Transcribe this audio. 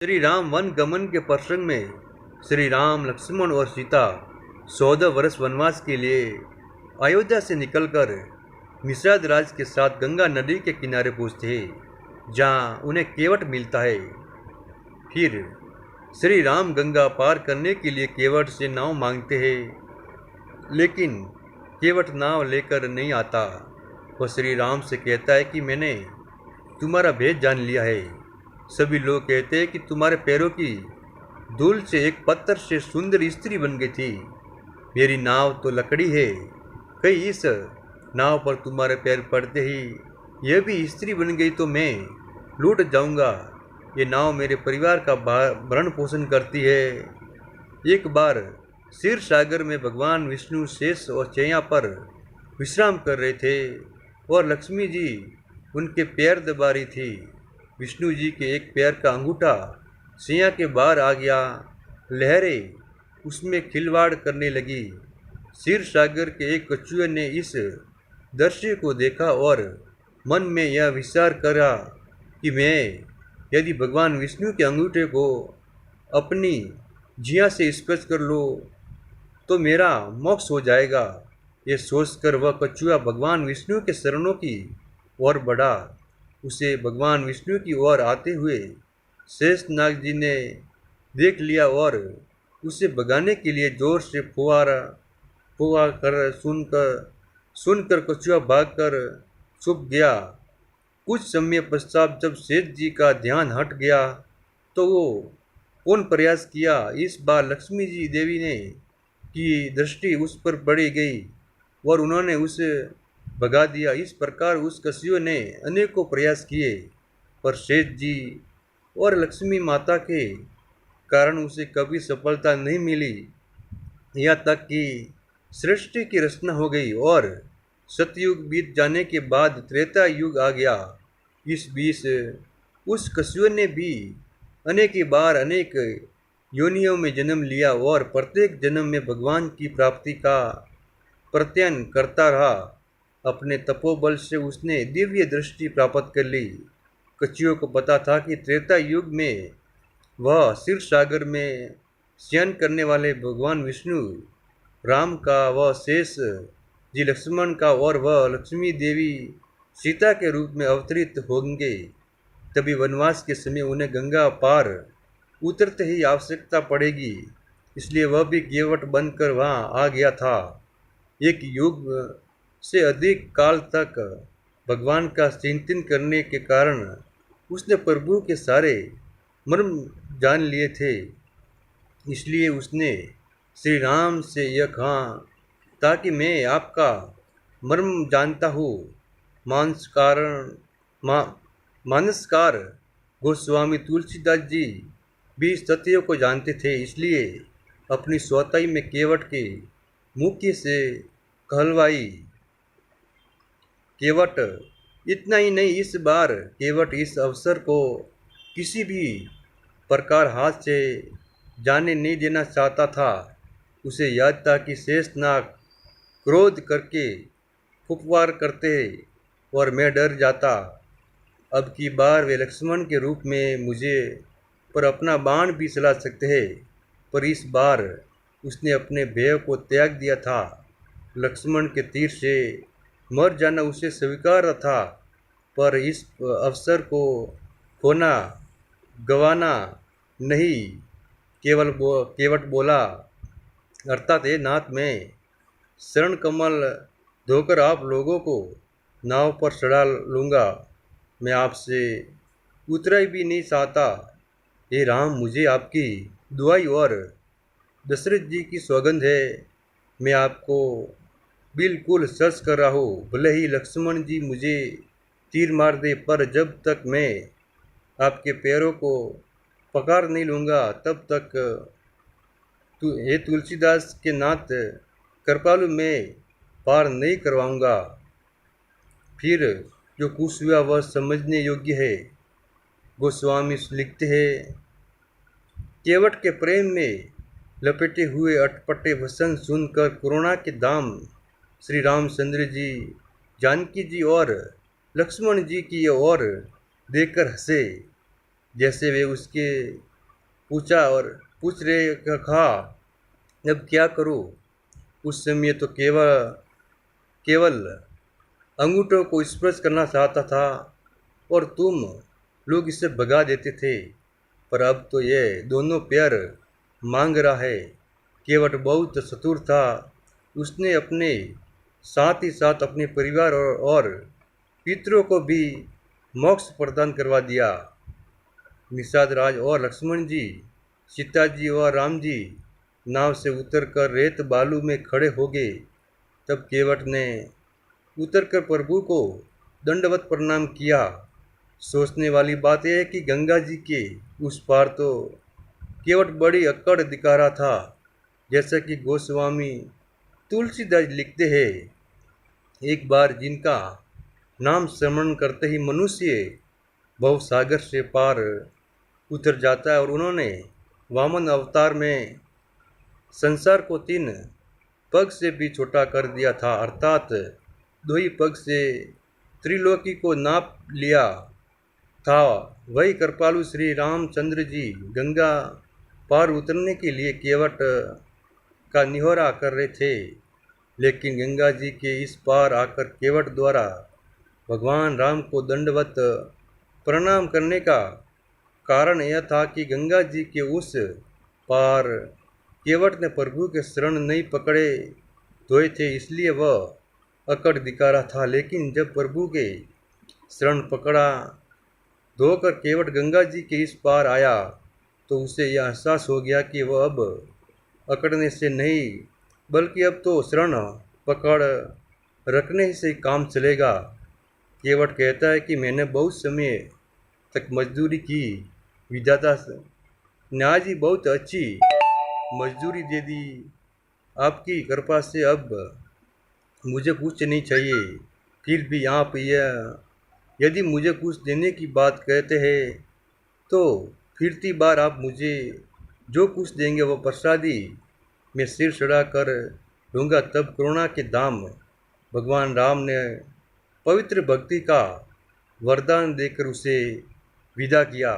Shri Ram one गमन के प्रसंग में श्री राम, लक्ष्मण और सीता 14 वर्ष वनवास के लिए अयोध्या से निकलकर निषाद राज के साथ गंगा नदी के किनारे पहुँचते हैं, जहाँ उन्हें केवट मिलता है। फिर श्री राम गंगा पार करने के लिए केवट से नाव मांगते हैं, लेकिन केवट नाव लेकर नहीं आता। वह श्री राम से कहता है कि मैंने तुम्हारा भेद जान लिया है। सभी लोग कहते हैं कि तुम्हारे पैरों की धूल से एक पत्थर से सुंदर स्त्री बन गई थी। मेरी नाव तो लकड़ी है, कहीं इस नाव पर तुम्हारे पैर पड़ते ही यह भी स्त्री बन गई तो मैं लूट जाऊंगा। ये नाव मेरे परिवार का भरण पोषण करती है। एक बार क्षीर सागर में भगवान विष्णु शेष और चैया पर विश्राम कर रहे थे और लक्ष्मी जी उनके पैर दबा रही थी। विष्णु जी के एक पैर का अंगूठा सिया के बाहर आ गया। लहरें उसमें खिलवाड़ करने लगी। क्षीर सागर के एक कछुए ने इस दृश्य को देखा और मन में यह विचार करा कि मैं यदि भगवान विष्णु के अंगूठे को अपनी जिया से स्पर्श कर लो तो मेरा मोक्ष हो जाएगा। ये सोचकर वह कछुआ भगवान विष्णु के शरणों की ओर बढ़ा। उसे भगवान विष्णु की ओर आते हुए शेषनाग जी ने देख लिया और उसे भगाने के लिए जोर से फुआ कर सुनकर कछुआ भागकर छुप गया। कुछ समय पश्चात जब शेष जी का ध्यान हट गया तो वो पुनः प्रयास किया। इस बार लक्ष्मी जी देवी ने की दृष्टि उस पर पड़ी गई और उन्होंने उसे भगा दिया। इस प्रकार उस कछुए ने अनेकों प्रयास किए, पर शेष जी और लक्ष्मी माता के कारण उसे कभी सफलता नहीं मिली। यहाँ तक कि सृष्टि की रचना हो गई और सतयुग बीत जाने के बाद त्रेता युग आ गया। इस बीच उस कछुए ने भी अनेक बार अनेक योनियों में जन्म लिया और प्रत्येक जन्म में भगवान की प्राप्ति का प्रत्ययन करता रहा। अपने तपोबल से उसने दिव्य दृष्टि प्राप्त कर ली। कछुओं को पता था कि त्रेता युग में वह क्षीर सागर में शयन करने वाले भगवान विष्णु राम का, वह शेष जी लक्ष्मण का और वह लक्ष्मी देवी सीता के रूप में अवतरित होंगे। तभी वनवास के समय उन्हें गंगा पार उतरते ही आवश्यकता पड़ेगी, इसलिए वह भी केवट बनकर वहाँ आ गया था। एक युग से अधिक काल तक भगवान का चिंतन करने के कारण उसने प्रभु के सारे मर्म जान लिए थे। इसलिए उसने श्री राम से यह कहा ताकि मैं आपका मर्म जानता हूँ। मानसकार गोस्वामी तुलसीदास जी भी सत्यों को जानते थे, इसलिए अपनी स्वताई में केवट के मुख्य से कहलवाई। केवट इतना ही नहीं, इस बार केवट इस अवसर को किसी भी प्रकार हाथ से जाने नहीं देना चाहता था। उसे याद था कि शेषनाग क्रोध करके फुफकार करते और मैं डर जाता। अब की बार वे लक्ष्मण के रूप में मुझे पर अपना बाण भी चला सकते हैं, पर इस बार उसने अपने भय को त्याग दिया था। लक्ष्मण के तीर से मर जाना उसे स्वीकार था, पर इस अवसर को खोना गंवाना नहीं। केवट बोला, अर्थात हे नाथ, मैं शरण कमल धोकर आप लोगों को नाव पर चढ़ा लूँगा। मैं आपसे उतरा भी नहीं चाहता। हे राम, मुझे आपकी दुआई और दशरथ जी की सौगंध है, मैं आपको बिल्कुल सच कर रहा हूँ। भले ही लक्ष्मण जी मुझे तीर मार दे, पर जब तक मैं आपके पैरों को पकड़ नहीं लूँगा तब तक हे तुलसीदास के नाथ कृपालु मैं पार नहीं करवाऊँगा। फिर जो कुछ हुआ वह समझने योग्य है। गोस्वामी लिखते हैं, केवट के प्रेम में लपेटे हुए अटपटे वचन सुनकर करुणा के दाम श्री रामचंद्र जी जानकी जी और लक्ष्मण जी की ओर देखकर हंसे, जैसे वे उसके पूछा और पूछ रहे कहा, अब क्या करूं? उस समय तो केवल केवल अंगूठों को स्पर्श करना चाहता था और तुम लोग इसे भगा देते थे, पर अब तो ये दोनों पैर मांग रहा है। केवट बहुत चतुर था, उसने अपने साथ ही साथ अपने परिवार और पितरों को भी मोक्ष प्रदान करवा दिया। निषाद राज और लक्ष्मण जी, सीता जी और राम जी नाव से उतरकर रेत बालू में खड़े हो गए। तब केवट ने उतरकर प्रभु को दंडवत प्रणाम किया। सोचने वाली बात यह है कि गंगा जी के उस पार तो केवट बड़ी अक्कड़ दिखा रहा था। जैसा कि गोस्वामी तुलसीदास लिखते हैं, एक बार जिनका नाम स्मरण करते ही मनुष्य भव सागर से पार उतर जाता है, और उन्होंने वामन अवतार में संसार को 3 पग से भी छोटा कर दिया था, अर्थात 2 ही पग से त्रिलोकी को नाप लिया था। वही कृपालु श्री रामचंद्र जी गंगा पार उतरने के लिए केवट का निहोरा कर रहे थे, लेकिन गंगा जी के इस पार आकर केवट द्वारा भगवान राम को दंडवत प्रणाम करने का कारण यह था कि गंगा जी के उस पार केवट ने प्रभु के शरण नहीं पकड़े धोए थे, इसलिए वह अकड़ दिखा रहा था। लेकिन जब प्रभु के शरण पकड़ा धोकर केवट गंगा जी के इस पार आया, तो उसे यह एहसास हो गया कि वह अब अकड़ने से नहीं, बल्कि अब तो शरण पकड़ रखने से काम चलेगा। केवट कहता है कि मैंने बहुत समय तक मजदूरी की, विधाता ने आज ही बहुत अच्छी मजदूरी दे दी। आपकी कृपा से अब मुझे कुछ नहीं चाहिए। फिर भी आप यदि मुझे कुछ देने की बात कहते हैं, तो फिरती बार आप मुझे जो कुछ देंगे वो प्रसादी मैं सिर चढ़ा कर लूँगा। तब करुणा के धाम भगवान राम ने पवित्र भक्ति का वरदान देकर उसे विदा किया।